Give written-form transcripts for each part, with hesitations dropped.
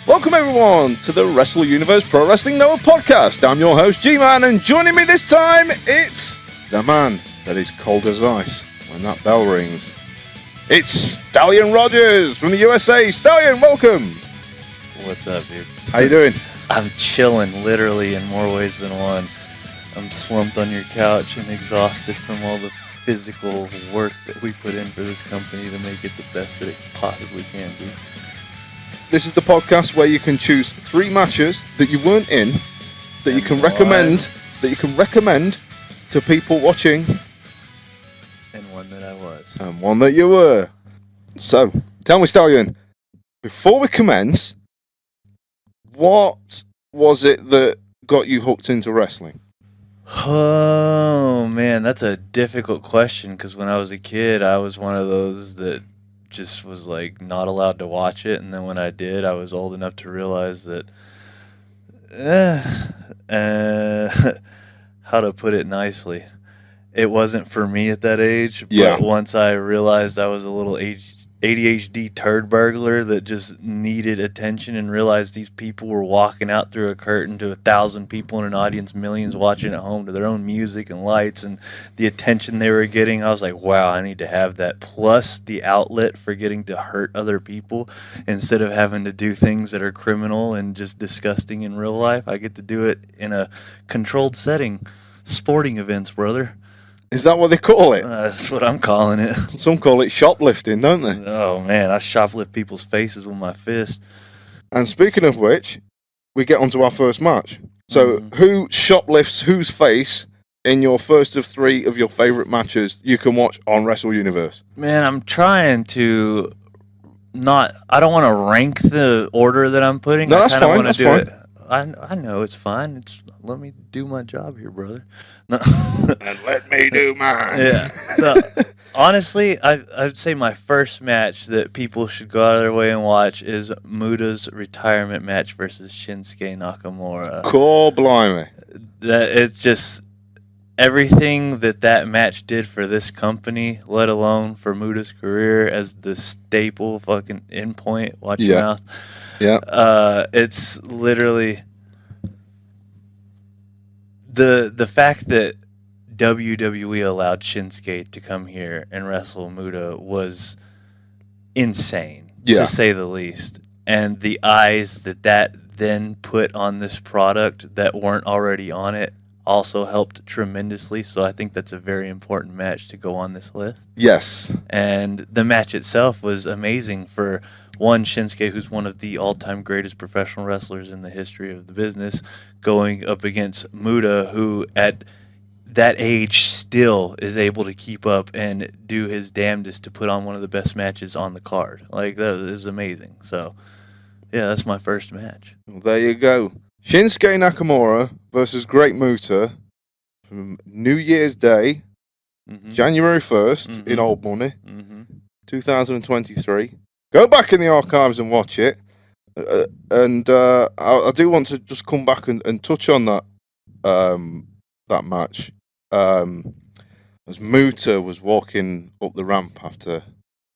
Welcome everyone to the Wrestle Universe Pro Wrestling Noah podcast. I'm your host G-Man, and joining me this time, it's the man that is cold as ice when that bell rings. It's Stallion Rogers from the USA. Stallion, welcome. What's up, dude? How you doing? I'm chilling, literally, in more ways than one. I'm slumped on your couch and exhausted from all the physical work that we put in for this company to make it the best that it possibly can be. This is the podcast where you can choose 3 matches that you weren't in, that you can recommend, to people watching, and one that I was, and one that you were. So, tell me, Stallion, before we commence, what was it that got you hooked into wrestling? Oh man, that's a difficult question because when I was a kid, I was one of those that just was like not allowed to watch it, and then when I did, I was old enough to realize that how to put it nicely, it wasn't for me at that age. But once I realized I was a little ADHD turd burglar that just needed attention and realized these people were walking out through a curtain to 1,000 people in an audience, millions watching at home to their own music and lights and the attention they were getting, I was like, wow, I need to have that. Plus the outlet for getting to hurt other people instead of having to do things that are criminal and just disgusting in real life. I get to do it in a controlled setting. Sporting events, brother. Is that what they call it? That's what I'm calling it. Some call it shoplifting, don't they? Oh, man, I shoplift people's faces with my fist. And speaking of which, we get onto our first match. So, who shoplifts whose face in your first of 3 of your favourite matches you can watch on Wrestle Universe? Man, I'm trying to I don't want to rank the order that I'm putting. No, that's fine. That's fine. I know it's fine. Let me do my job here, brother. No. And let me do mine. Yeah. So, honestly, I'd say my first match that people should go out of their way and watch is Muta's retirement match versus Shinsuke Nakamura. Cool, blimey. It's just everything that match did for this company, let alone for Muta's career as the staple fucking endpoint. Watch your mouth. Yeah. It's literally the fact that WWE allowed Shinsuke to come here and wrestle Muta was insane, to say the least. And the eyes that then put on this product that weren't already on it also helped tremendously. So I think that's a very important match to go on this list. Yes. And the match itself was amazing for one, Shinsuke, who's one of the all-time greatest professional wrestlers in the history of the business, going up against Muta, who at that age still is able to keep up and do his damnedest to put on one of the best matches on the card. Like, that is amazing. So, yeah, that's my first match. Well, there you go. Shinsuke Nakamura versus Great Muta from New Year's Day, January 1st in Old Money, 2023. Go back in the archives and watch it. And I do want to just come back and touch on that match. As Muta was walking up the ramp after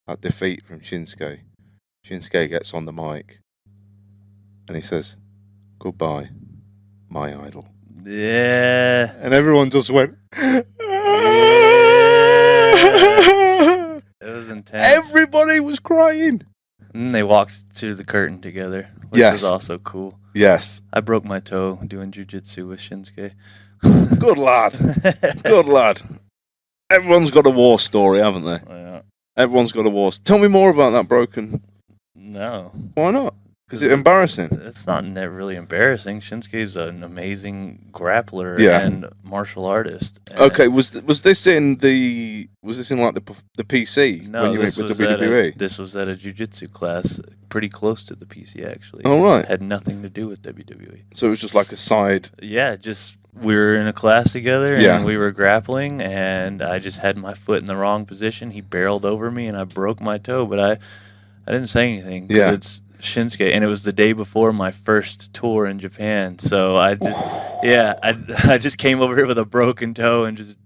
that defeat from Shinsuke, Shinsuke gets on the mic and he says, "Goodbye, my idol." Yeah. And everyone just went, It was intense. Everybody was crying. And they walked to the curtain together, which was also cool. Yes. I broke my toe doing jiu-jitsu with Shinsuke. Good lad. Good lad. Everyone's got a war story, haven't they? Yeah. Everyone's got a war story. Tell me more about that broken. No. Why not? Is it embarrassing? It's not really embarrassing. Shinsuke's an amazing grappler and martial artist. And okay, was this in like the PC when you went with WWE? This was at a jiu-jitsu class pretty close to the PC actually. Oh right. It had nothing to do with WWE. So it was just like a side. Yeah, just we were in a class together and we were grappling and I just had my foot in the wrong position. He barreled over me and I broke my toe, but I didn't say anything because it's Shinsuke, and it was the day before my first tour in Japan. So I just came over here with a broken toe and just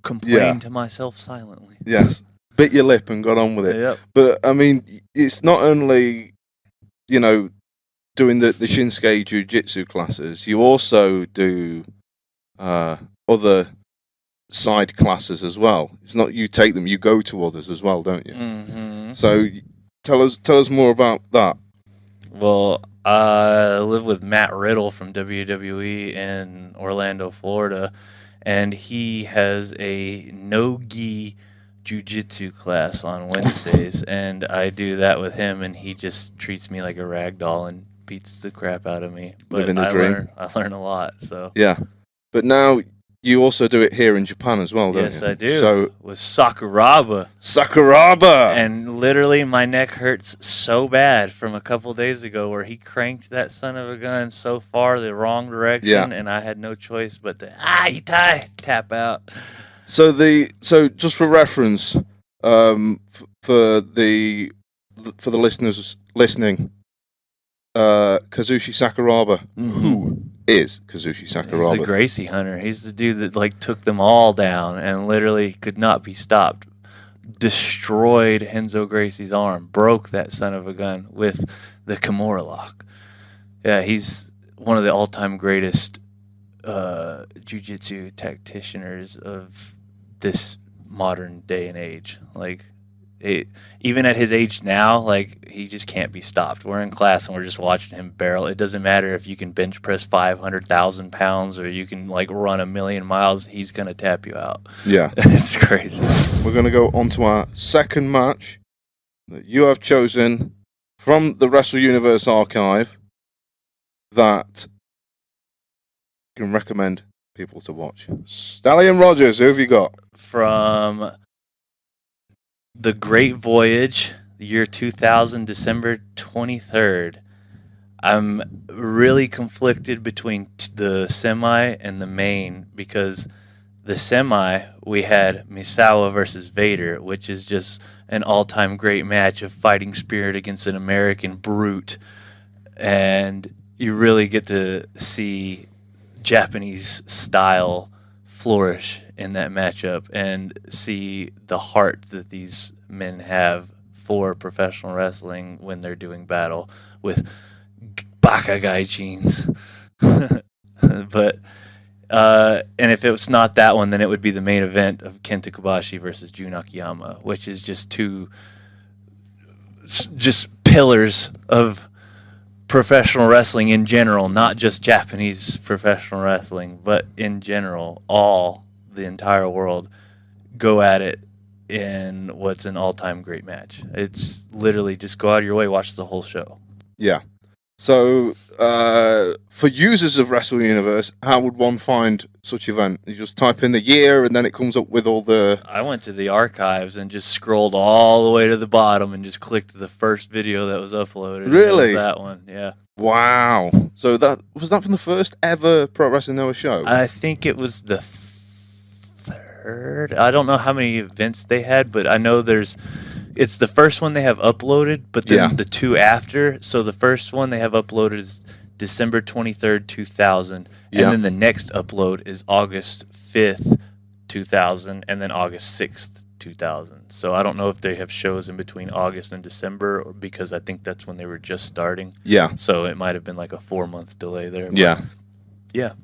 complained to myself silently. Yes, bit your lip and got on with it. Yep. But I mean, it's not only doing the Shinsuke Jiu-Jitsu classes, you also do other side classes as well. It's not you take them, you go to others as well, don't you? Mm-hmm. So tell us more about that. Well, I live with Matt Riddle from WWE in Orlando, Florida, and he has a no-gi jiu-jitsu class on Wednesdays, and I do that with him, and he just treats me like a rag doll and beats the crap out of me. But Living the dream. I learn a lot, so. Yeah. But now you also do it here in Japan as well, don't you? Yes, I do. So with Sakuraba. And literally my neck hurts so bad from a couple days ago where he cranked that son of a gun so far the wrong direction, and I had no choice but to tap out. So just for reference, for the listeners listening, Kazushi Sakuraba, who is Kazushi Sakuraba? He's the Gracie Hunter. He's the dude that took them all down and literally could not be stopped. Destroyed Renzo Gracie's arm, broke that son of a gun with the Kimura lock. Yeah, he's one of the all-time greatest jiu-jitsu practitioners of this modern day and age. Even at his age now, he just can't be stopped. We're in class and we're just watching him barrel. It doesn't matter if you can bench press 500,000 pounds or you can run 1,000,000 miles. He's gonna tap you out. Yeah, it's crazy. We're gonna go on to our second match that you have chosen from the Wrestle Universe archive that you can recommend people to watch. Stallion Rogers, who have you got? From The Great Voyage, the year 2000, December 23rd. I'm really conflicted between the semi and the main because the semi, we had Misawa versus Vader, which is just an all-time great match of fighting spirit against an American brute. And you really get to see Japanese style flourish in that matchup and see the heart that these men have for professional wrestling when they're doing battle with baka gaijins. But and if it was not that one, then it would be the main event of Kenta Kobashi versus Jun Akiyama, which is just two pillars of professional wrestling in general, not just Japanese professional wrestling, but in general, the entire world go at it in what's an all-time great match. It's literally just go out of your way, watch the whole show. Yeah. So, for users of Wrestle Universe, how would one find such event? You just type in the year and then it comes up with all the... I went to the archives and just scrolled all the way to the bottom and just clicked the first video that was uploaded. Really? That was that one, yeah. Wow. So was that from the first ever Pro Wrestling Noah show? I think it was the third. I don't know how many events they had, but I know it's the first one they have uploaded, but then the two after. So the first one they have uploaded is December 23rd, 2000. And then the next upload is August 5th, 2000, and then August 6th, 2000. So I don't know if they have shows in between August and December, or because I think that's when they were just starting. Yeah. So it might have been like a 4-month delay there. Yeah. Yeah.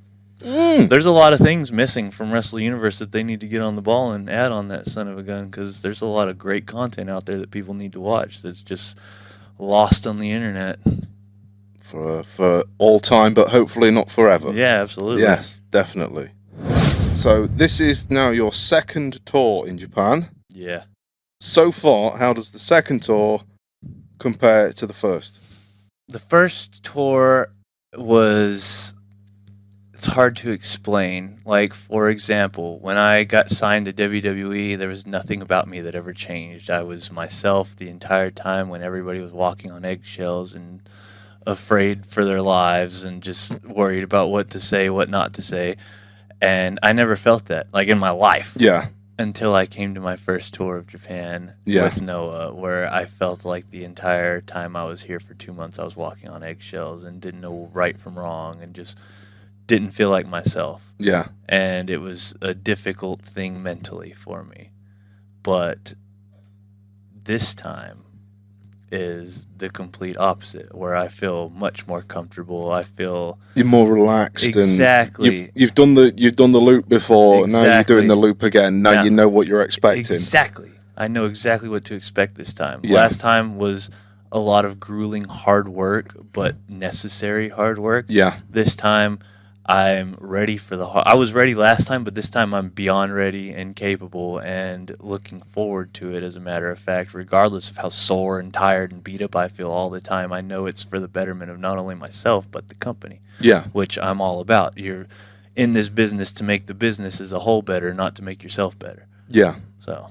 There's a lot of things missing from Wrestle Universe that they need to get on the ball and add on that son of a gun, because there's a lot of great content out there that people need to watch that's just lost on the internet. For all time, but hopefully not forever. Yeah, absolutely. Yes, definitely. So this is now your second tour in Japan. Yeah. So far, how does the second tour compare to the first? The first tour was... It's hard to explain. Like, for example, when I got signed to WWE, there was nothing about me that ever changed. I was myself the entire time when everybody was walking on eggshells and afraid for their lives and just worried about what to say, what not to say. And I never felt that, like, in my life. Yeah. Until I came to my first tour of Japan with Noah, where I felt like the entire time I was here for 2 months, I was walking on eggshells and didn't know right from wrong and just didn't feel like myself. Yeah. And it was a difficult thing mentally for me. But this time, is the complete opposite, where I feel much more comfortable. I feel you're more relaxed. Exactly. And you've done the loop before. Exactly. Now you're doing the loop again. Now you know what you're expecting. Exactly. I know exactly what to expect this time. Yeah. Last time was a lot of grueling hard work, but necessary hard work. Yeah. This time, I'm ready for I was ready last time, but this time I'm beyond ready and capable and looking forward to it, as a matter of fact, regardless of how sore and tired and beat up I feel all the time. I know it's for the betterment of not only myself, but the company. Yeah. Which I'm all about. You're in this business to make the business as a whole better, not to make yourself better. Yeah. So,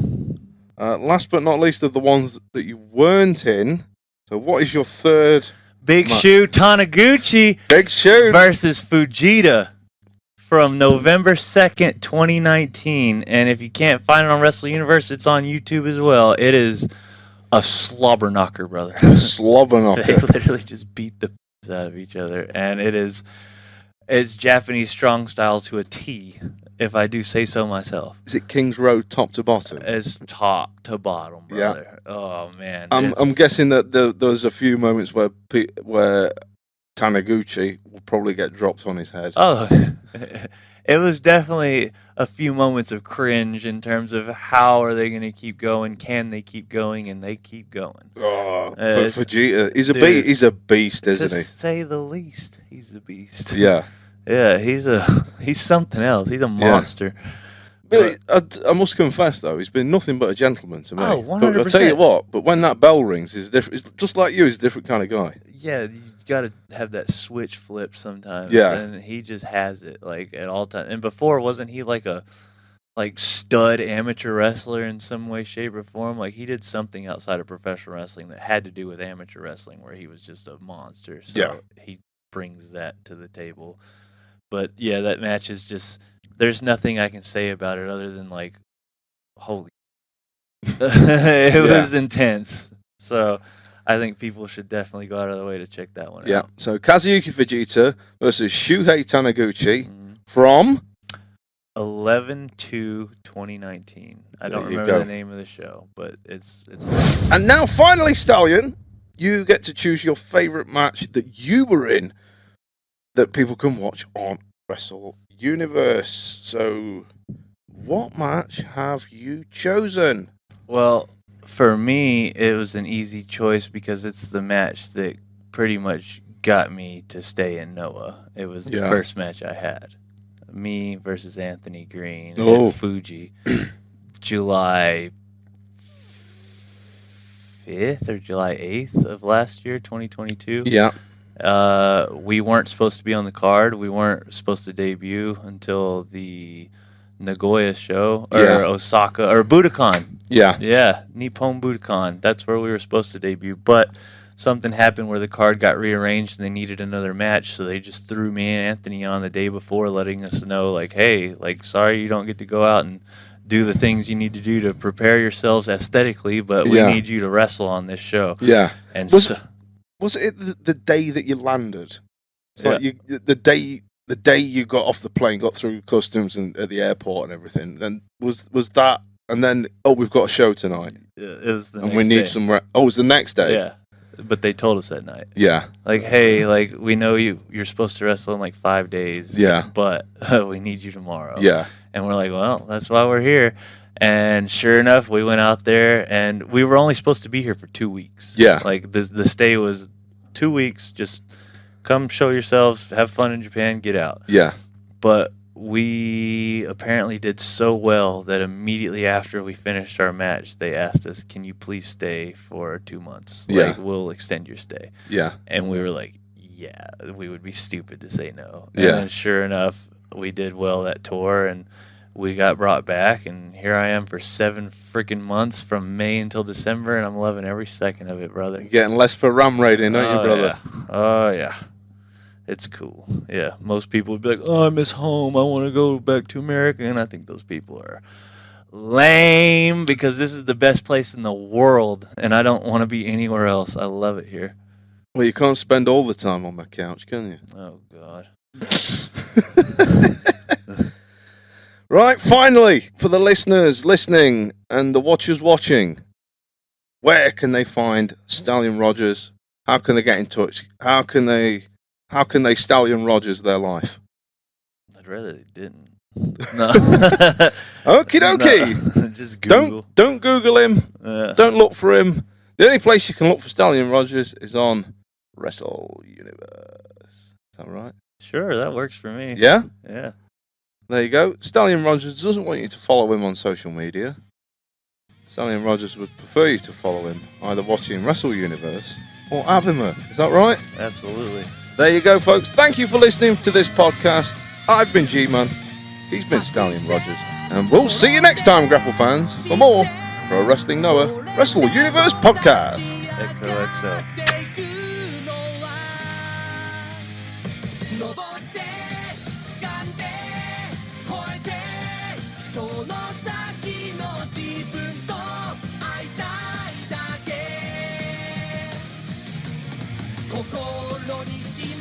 last but not least of the ones that you weren't in, so what is your third... Big Shu Taniguchi versus Fujita from November 2nd, 2019. And if you can't find it on Wrestle Universe, it's on YouTube as well. It is a slobber knocker, brother. A slobber knocker. They literally just beat the piss out of each other. And it's Japanese strong style to a T, if I do say so myself. Is it King's Road top to bottom? It's top to bottom, brother. Yeah. Oh, man. I'm guessing that there was a few moments where Taniguchi will probably get dropped on his head. Oh, it was definitely a few moments of cringe in terms of how are they going to keep going? Can they keep going? And they keep going. Oh, but Fujita, he's a beast, isn't he? To say the least, he's a beast. Yeah. Yeah, he's something else. He's a monster. But I must confess, though, he's been nothing but a gentleman to me. Oh, 100%. But I'll tell you what, but when that bell rings, he's different. It's just like you, he's a different kind of guy. Yeah, you got to have that switch flip sometimes. Yeah. And he just has it, like, at all times. And before, wasn't he like a stud amateur wrestler in some way, shape, or form? Like, he did something outside of professional wrestling that had to do with amateur wrestling where he was just a monster. So he brings that to the table. But, yeah, that match is just, there's nothing I can say about it other than, like, holy. It was intense. So I think people should definitely go out of their way to check that one out. Yeah, so Kazuyuki Fujita versus Shuhei Taniguchi from? 11/2/2019. I don't remember the name of the show, but it's. And now, finally, Stallion, you get to choose your favorite match that you were in that people can watch on Wrestle Universe. So, what match have you chosen? Well, for me, it was an easy choice because it's the match that pretty much got me to stay in Noah. It was the first match I had. Me versus Anthony Greene at Fuji, July 5th or July 8th of last year, 2022. Yeah. We weren't supposed to be on the card. We weren't supposed to debut until the Nagoya show or Osaka or Budokan. Yeah. Yeah, Nippon Budokan. That's where we were supposed to debut, but something happened where the card got rearranged and they needed another match, so they just threw me and Anthony on the day before, letting us know, like, hey, like, sorry you don't get to go out and do the things you need to do to prepare yourselves aesthetically, but we need you to wrestle on this show. Yeah. And was it the day that you landed? It's like the day you got off the plane, got through customs and at the airport and everything. Then was that, and then we've got a show tonight. It was the and next we need day. some. It was the next day. Yeah. But they told us that night. Yeah. Like, hey, like, we know you're supposed to wrestle in like 5 days. Yeah. But we need you tomorrow. Yeah. And we're like, well, that's why we're here. And sure enough, we went out there, and we were only supposed to be here for 2 weeks. Yeah. Like, the stay was 2 weeks. Just come show yourselves, have fun in Japan, get out. Yeah. But we apparently did so well that immediately after we finished our match, they asked us, can you please stay for 2 months? Like, we'll extend your stay. Yeah. And we were like, yeah, we would be stupid to say no. Yeah. And then sure enough, we did well that tour, and we got brought back, and here I am for 7 freaking months from May until December, and I'm loving every second of it, brother. You're getting less for ram raiding, aren't you, brother? Yeah. Oh, yeah. It's cool. Yeah. Most people would be like, oh, I miss home. I want to go back to America. And I think those people are lame because this is the best place in the world, and I don't want to be anywhere else. I love it here. Well, you can't spend all the time on my couch, can you? Oh, God. Right, finally, for the listeners listening and the watchers watching, where can they find Stallion Rogers? How can they get in touch? How can they Stallion Rogers their life? I'd rather they didn't. No. Okie dokie. No. Just Google. Don't Google him. Don't look for him. The only place you can look for Stallion Rogers is on Wrestle Universe. Is that right? Sure, that works for me. Yeah? Yeah. There you go. Stallion Rogers doesn't want you to follow him on social media. Stallion Rogers would prefer you to follow him, either watching Wrestle Universe or Abimer. Is that right? Absolutely. There you go, folks. Thank you for listening to this podcast. I've been G-Man. He's been Stallion Rogers. And we'll see you next time, Grapple fans, for more Pro Wrestling Noah Wrestle Universe Podcast. XOXO. 登って掴んで越えてその先の自分と会いたいだけ心にしま